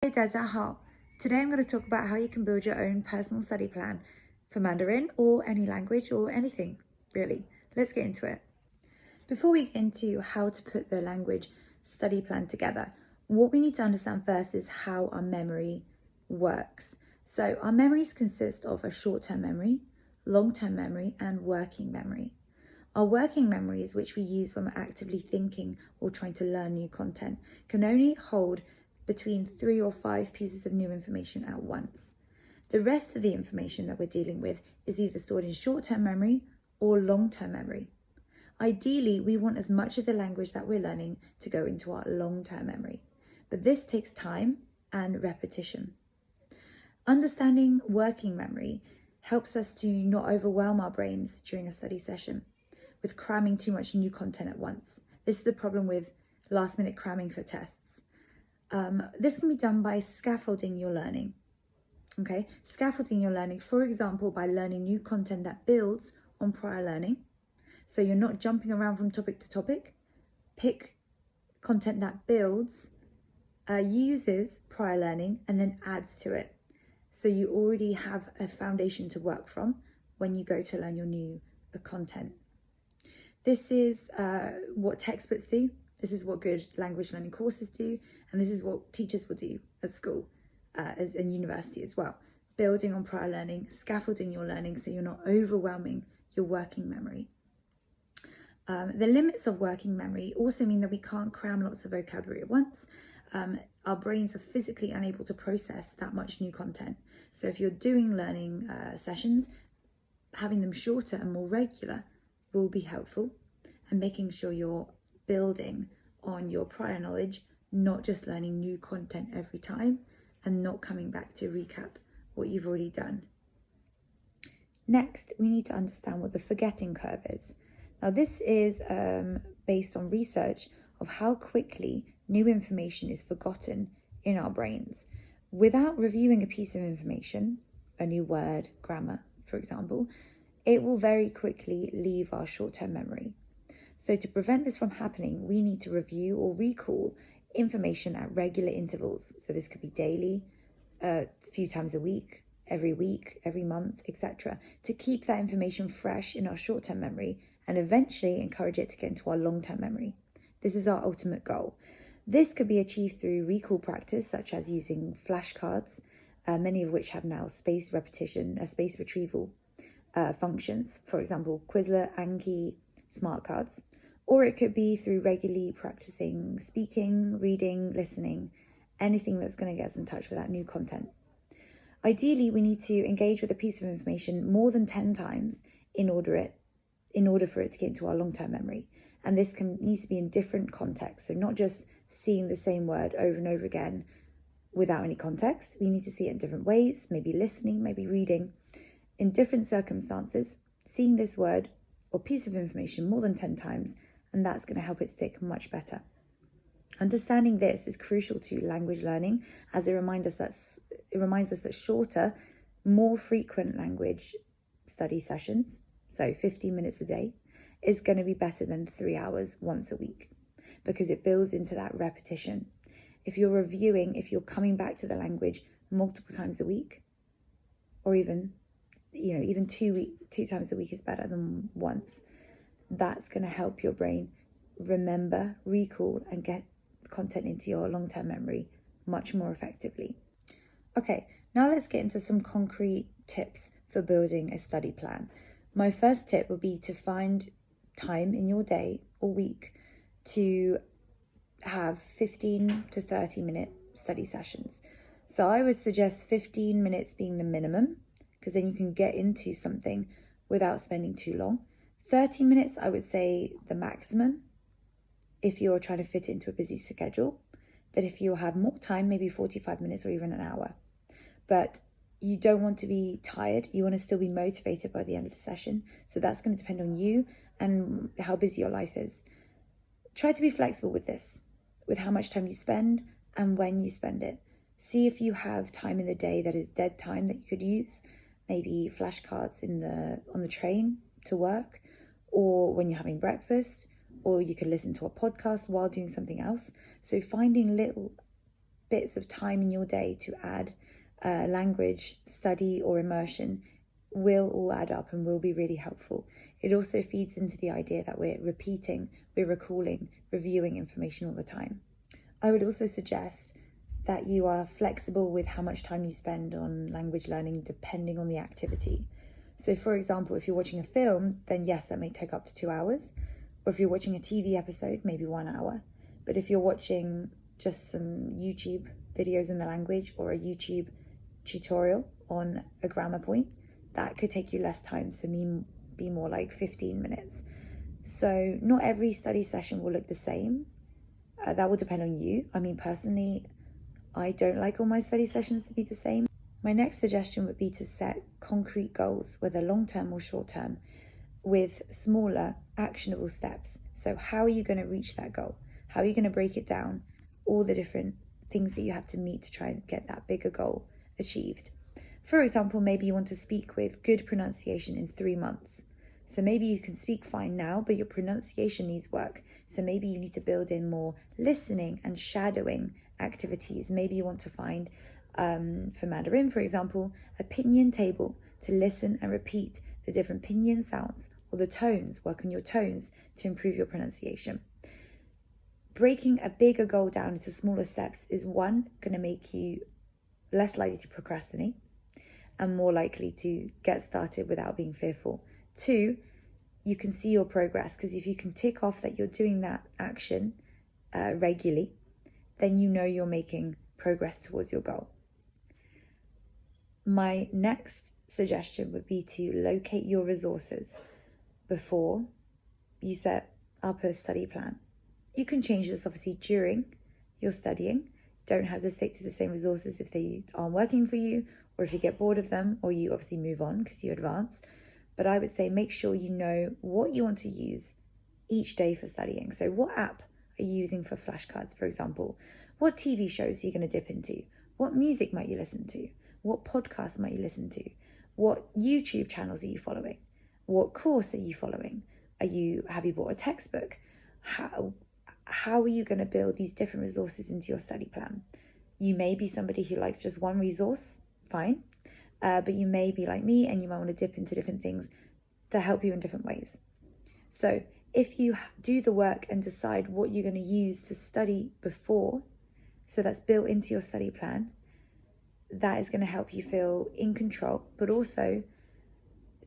Hi, 大家好. Today I'm going to talk about how you can build your own personal study plan for Mandarin or any language or anything, really. Let's get into it. Before we get into how to put the language study plan together, what we need to understand first is how our memory works. So our memories consist of a short-term memory, long-term memory, and working memory. Our working memories, which we use when we're actively thinking or trying to learn new content, can only hold between 3 or 5 pieces of new information at once. The rest of the information that we're dealing with is either stored in short-term memory or long-term memory. Ideally, we want as much of the language that we're learning to go into our long-term memory, but this takes time and repetition. Understanding working memory helps us to not overwhelm our brains during a study session with cramming too much new content at once. This is the problem with last-minute cramming for tests. This can be done by scaffolding your learning. Okay, scaffolding your learning, for example, by learning new content that builds on prior learning. So you're not jumping around from topic to topic. Pick content that builds, uses prior learning, and then adds to it. So you already have a foundation to work from when you go to learn your new content. This is what textbooks do. This is what good language learning courses do. And this is what teachers will do at school, as in university as well. Building on prior learning, scaffolding your learning so you're not overwhelming your working memory. The limits of working memory also mean that we can't cram lots of vocabulary at once. Our brains are physically unable to process that much new content. So if you're doing learning sessions, having them shorter and more regular will be helpful, and making sure you're building on your prior knowledge, not just learning new content every time and not coming back to recap what you've already done. Next, we need to understand what the forgetting curve is. Now, this is based on research of how quickly new information is forgotten in our brains. Without reviewing a piece of information, a new word, grammar, for example, it will very quickly leave our short-term memory. So to prevent this from happening, we need to review or recall information at regular intervals. So this could be daily, a few times a week, every month, etc., to keep that information fresh in our short-term memory and eventually encourage it to get into our long-term memory. This is our ultimate goal. This could be achieved through recall practice, such as using flashcards, many of which have now space repetition, space retrieval functions, for example, Quizlet, Anki, smart cards. Or it could be through regularly practicing speaking, reading, listening, anything that's going to get us in touch with that new content. Ideally, we need to engage with a piece of information more than 10 times in order for it to get into our long-term memory. And this needs to be in different contexts. So not just seeing the same word over and over again without any context. We need to see it in different ways, maybe listening, maybe reading, in different circumstances, seeing this word or piece of information more than 10 times, and that's going to help it stick much better. Understanding this is crucial to language learning, as it reminds us that shorter, more frequent language study sessions, so 15 minutes a day, is going to be better than 3 hours once a week, because it builds into that repetition. If you're coming back to the language multiple times a week, or even 2 times a week is better than once, that's going to help your brain remember, recall, and get content into your long-term memory much more effectively. Okay, now let's get into some concrete tips for building a study plan. My first tip would be to find time in your day or week to have 15 to 30 minute study sessions. So I would suggest 15 minutes being the minimum, because then you can get into something without spending too long. 30 minutes, I would say, the maximum if you're trying to fit it into a busy schedule. But if you have more time, maybe 45 minutes or even an hour. But you don't want to be tired. You want to still be motivated by the end of the session. So that's going to depend on you and how busy your life is. Try to be flexible with this, with how much time you spend and when you spend it. See if you have time in the day that is dead time that you could use, maybe flashcards on the train to work, or when you're having breakfast, or you could listen to a podcast while doing something else. So finding little bits of time in your day to add language, study, or immersion will all add up and will be really helpful. It also feeds into the idea that we're repeating, we're recalling, reviewing information all the time. I would also suggest that you are flexible with how much time you spend on language learning depending on the activity. So for example, if you're watching a film, then yes, that may take up to 2 hours. Or if you're watching a TV episode, maybe 1 hour. But if you're watching just some YouTube videos in the language or a YouTube tutorial on a grammar point, that could take you less time, so be more like 15 minutes. So not every study session will look the same. That will depend on you. I mean, personally, I don't like all my study sessions to be the same. My next suggestion would be to set concrete goals, whether long-term or short-term, with smaller, actionable steps. So how are you going to reach that goal? How are you going to break it down? All the different things that you have to meet to try and get that bigger goal achieved. For example, maybe you want to speak with good pronunciation in 3 months. So maybe you can speak fine now, but your pronunciation needs work. So maybe you need to build in more listening and shadowing activities. Maybe you want to find, for Mandarin, for example, a pinyin table to listen and repeat the different pinyin sounds or the tones, work on your tones to improve your pronunciation. Breaking a bigger goal down into smaller steps is going to make you less likely to procrastinate and more likely to get started without being fearful. 2, you can see your progress, because if you can tick off that you're doing that action regularly, then you know you're making progress towards your goal. My next suggestion would be to locate your resources before you set up a study plan. You can change this obviously during your studying. Don't have to stick to the same resources if they aren't working for you, or if you get bored of them, or you obviously move on because you advance. But I would say make sure you know what you want to use each day for studying. So what app are you using for flashcards, for example? What TV shows are you going to dip into? What music might you listen to? What podcasts might you listen to? What YouTube channels are you following? What course are you following? Have you bought a textbook? How are you going to build these different resources into your study plan? You may be somebody who likes just one resource, fine. But you may be like me and you might want to dip into different things that help you in different ways. So if you do the work and decide what you're going to use to study before, so that's built into your study plan, that is going to help you feel in control, but also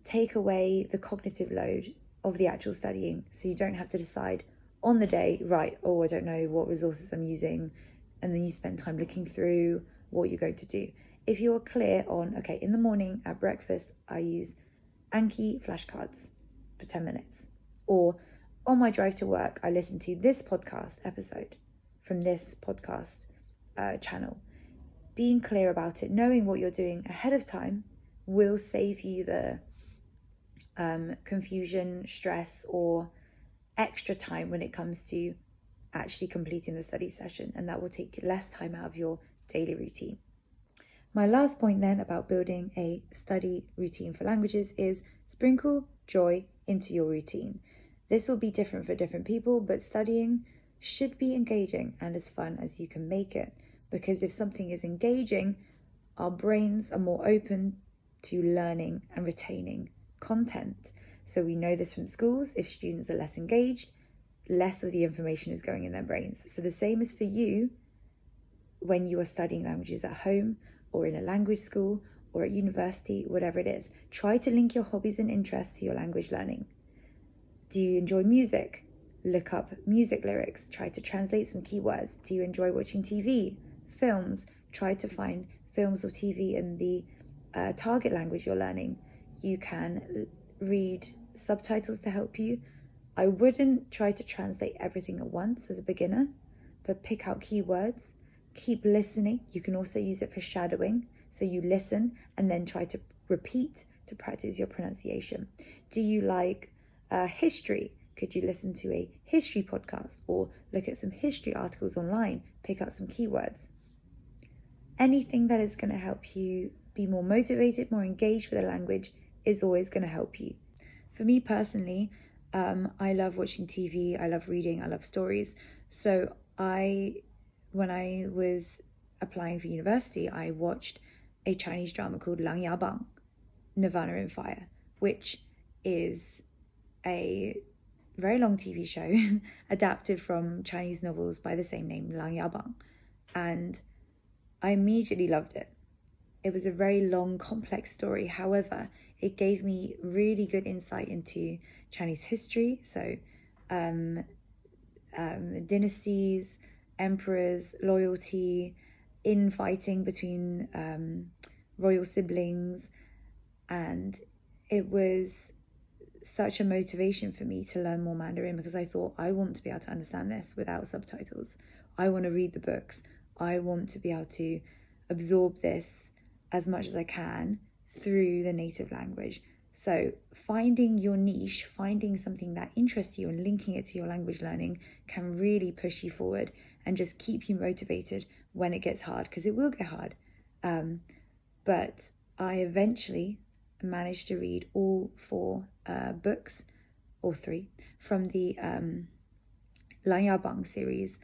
take away the cognitive load of the actual studying. So you don't have to decide on the day, right, I don't know what resources I'm using, and then you spend time looking through what you're going to do. If you're clear on, okay, in the morning at breakfast, I use Anki flashcards for 10 minutes. Or on my drive to work, I listen to this podcast episode from this podcast channel. Being clear about it, knowing what you're doing ahead of time will save you the confusion, stress, or extra time when it comes to actually completing the study session. And that will take less time out of your daily routine. My last point then about building a study routine for languages is sprinkle joy into your routine. This will be different for different people, but studying should be engaging and as fun as you can make it. Because if something is engaging, our brains are more open to learning and retaining content. So we know this from schools. If students are less engaged, less of the information is going in their brains. So the same is for you when you are studying languages at home, or in a language school, or at university, whatever it is. Try to link your hobbies and interests to your language learning. Do you enjoy music? Look up music lyrics. Try to translate some keywords. Do you enjoy watching TV, films? Try to find films or TV in the target language you're learning. You can read subtitles to help you. I wouldn't try to translate everything at once as a beginner, but pick out keywords. Keep listening. You can also use it for shadowing. So you listen and then try to repeat to practice your pronunciation. Do you like history? Could you listen to a history podcast or look at some history articles online? Pick out some keywords. Anything that is going to help you be more motivated, more engaged with the language is always going to help you. For me personally, I love watching TV. I love reading. I love stories. So when I was applying for university, I watched a Chinese drama called Lang Ya Bang, Nirvana in Fire, which is a very long TV show adapted from Chinese novels by the same name, Lang Ya Bang. And I immediately loved it. It was a very long, complex story. However, it gave me really good insight into Chinese history. So dynasties, emperors, loyalty, infighting between royal siblings. And it was such a motivation for me to learn more Mandarin, because I thought, I want to be able to understand this without subtitles. I want to read the books. I want to be able to absorb this as much as I can through the native language. So finding your niche, finding something that interests you and linking it to your language learning can really push you forward and just keep you motivated when it gets hard, because it will get hard. But I eventually managed to read all 4 books, or 3, from the Lang Ya Bang series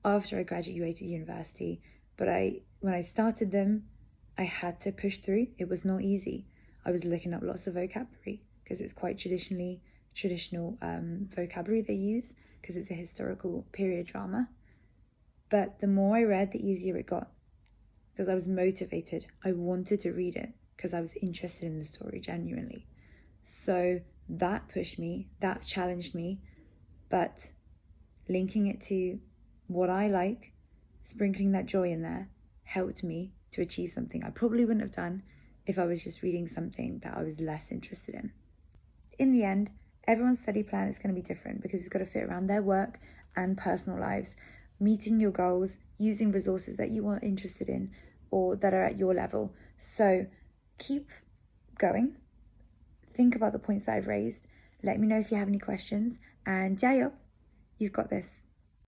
after I graduated university. But when I started them, I had to push through. It was not easy. I was looking up lots of vocabulary, because it's quite traditional vocabulary they use, because it's a historical period drama. But the more I read, the easier it got, because I was motivated. I wanted to read it because I was interested in the story genuinely. So that pushed me, that challenged me, but linking it to what I like, sprinkling that joy in there, helped me to achieve something I probably wouldn't have done if I was just reading something that I was less interested in. In the end, everyone's study plan is going to be different, because it's got to fit around their work and personal lives, meeting your goals, using resources that you are interested in or that are at your level. So keep going. Think about the points that I've raised. Let me know if you have any questions, and 加油! You've got this.